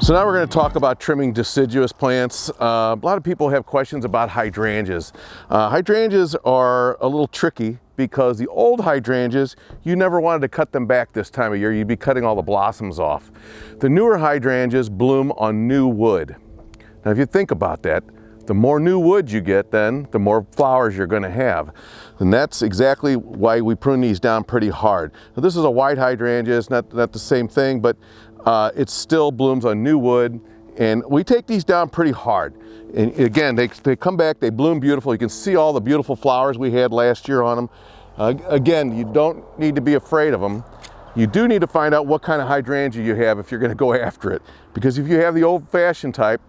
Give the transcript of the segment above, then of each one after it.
So now we're going to talk about trimming deciduous plants. A lot of people have questions about hydrangeas. Hydrangeas are a little tricky because the old hydrangeas, you never wanted to cut them back this time of year. You'd be cutting all the blossoms off. The newer hydrangeas bloom on new wood. Now if you think about that, the more new wood you get, then the more flowers you're going to have. And that's exactly why we prune these down pretty hard. Now, this is a white hydrangea. It's not the same thing, but it still blooms on new wood. And we take these down pretty hard. And again, they come back, they bloom beautiful. You can see all the beautiful flowers we had last year on them. Again, you don't need to be afraid of them. You do need to find out what kind of hydrangea you have if you're going to go after it. Because if you have the old-fashioned type,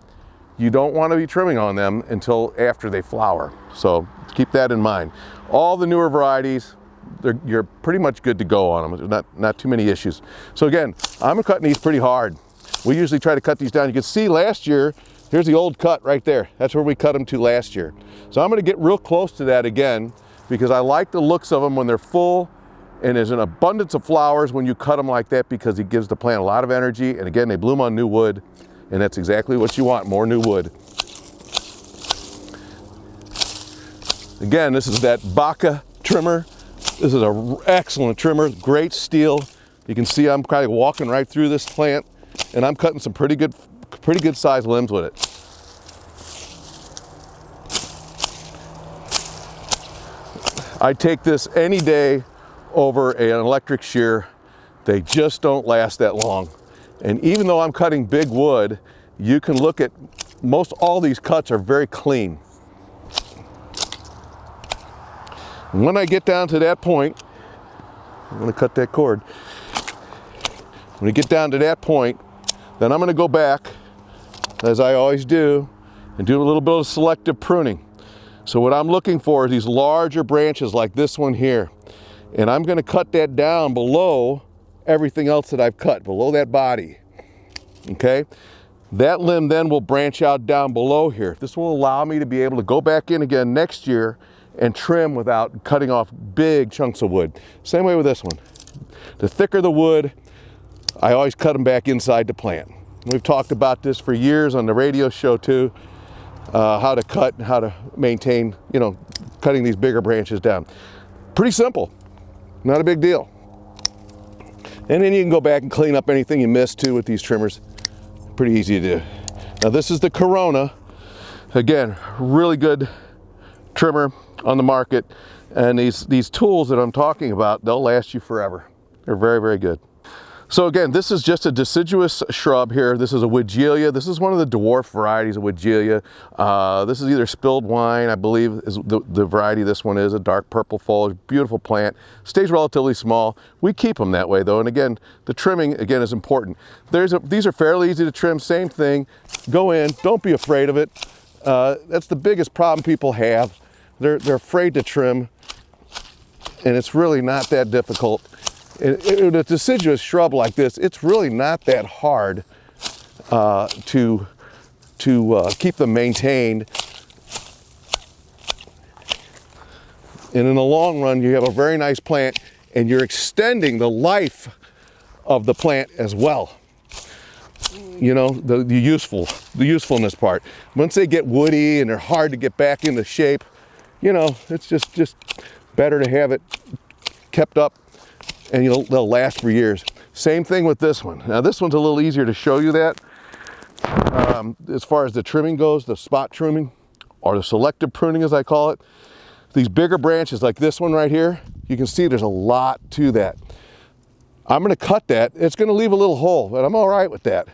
you don't want to be trimming on them until after they flower. So keep that in mind. All the newer varieties, you're pretty much good to go on them. There's not too many issues. So again, I'm cutting these pretty hard. We usually try to cut these down. You can see last year, here's the old cut right there. That's where we cut them to last year. So I'm going to get real close to that again because I like the looks of them when they're full and there's an abundance of flowers when you cut them like that because it gives the plant a lot of energy. And again, they bloom on new wood. And that's exactly what you want, more new wood. Again, this is that Baca trimmer. This is an excellent trimmer, great steel. You can see I'm kind of walking right through this plant and I'm cutting some pretty good sized limbs with it. I'd take this any day over an electric shear. They just don't last that long. And even though I'm cutting big wood, you can look at most all these cuts are very clean. And when I get down to that point, I'm going to cut that cord. When I get down to that point, then I'm going to go back, as I always do, and do a little bit of selective pruning. So what I'm looking for is these larger branches like this one here. And I'm going to cut that down below everything else that I've cut, below that body. Okay? That limb then will branch out down below here. This will allow me to be able to go back in again next year and trim without cutting off big chunks of wood. Same way with this one. The thicker the wood, I always cut them back inside the plant. We've talked about this for years on the radio show too, how to cut and how to maintain, cutting these bigger branches down. Pretty simple, not a big deal. And then you can go back and clean up anything you missed too with these trimmers. Pretty easy to do. Now this is the Corona. Again, really good trimmer on the market. And these tools that I'm talking about, they'll last you forever. They're very, very good. So again, this is just a deciduous shrub here. This is a Hydrangea. This is one of the dwarf varieties of Hydrangea. This is either spilled wine, I believe is the variety this one is, a dark purple foliage, beautiful plant. Stays relatively small. We keep them that way though. And again, the trimming again is important. These are fairly easy to trim, same thing. Go in, don't be afraid of it. That's the biggest problem people have. They're afraid to trim and it's really not that difficult. In a deciduous shrub like this, it's really not that hard to keep them maintained. And in the long run, you have a very nice plant and you're extending the life of the plant as well. The usefulness part. Once they get woody and they're hard to get back into shape, it's just better to have it kept up. And they'll last for years. Same thing with this one. Now this one's a little easier to show you that. As far as the trimming goes, the spot trimming, or the selective pruning as I call it, these bigger branches like this one right here, you can see there's a lot to that. I'm going to cut that. It's going to leave a little hole, but I'm all right with that.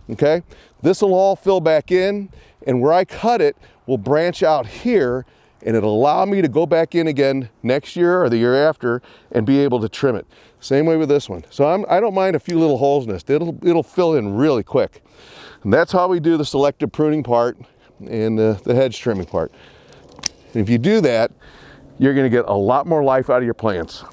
Okay? This will all fill back in, and where I cut it will branch out here, and it'll allow me to go back in again next year or the year after and be able to trim it. Same way with this one. So I don't mind a few little holes in this. It'll fill in really quick. And that's how we do the selective pruning part and the hedge trimming part. And if you do that, you're going to get a lot more life out of your plants.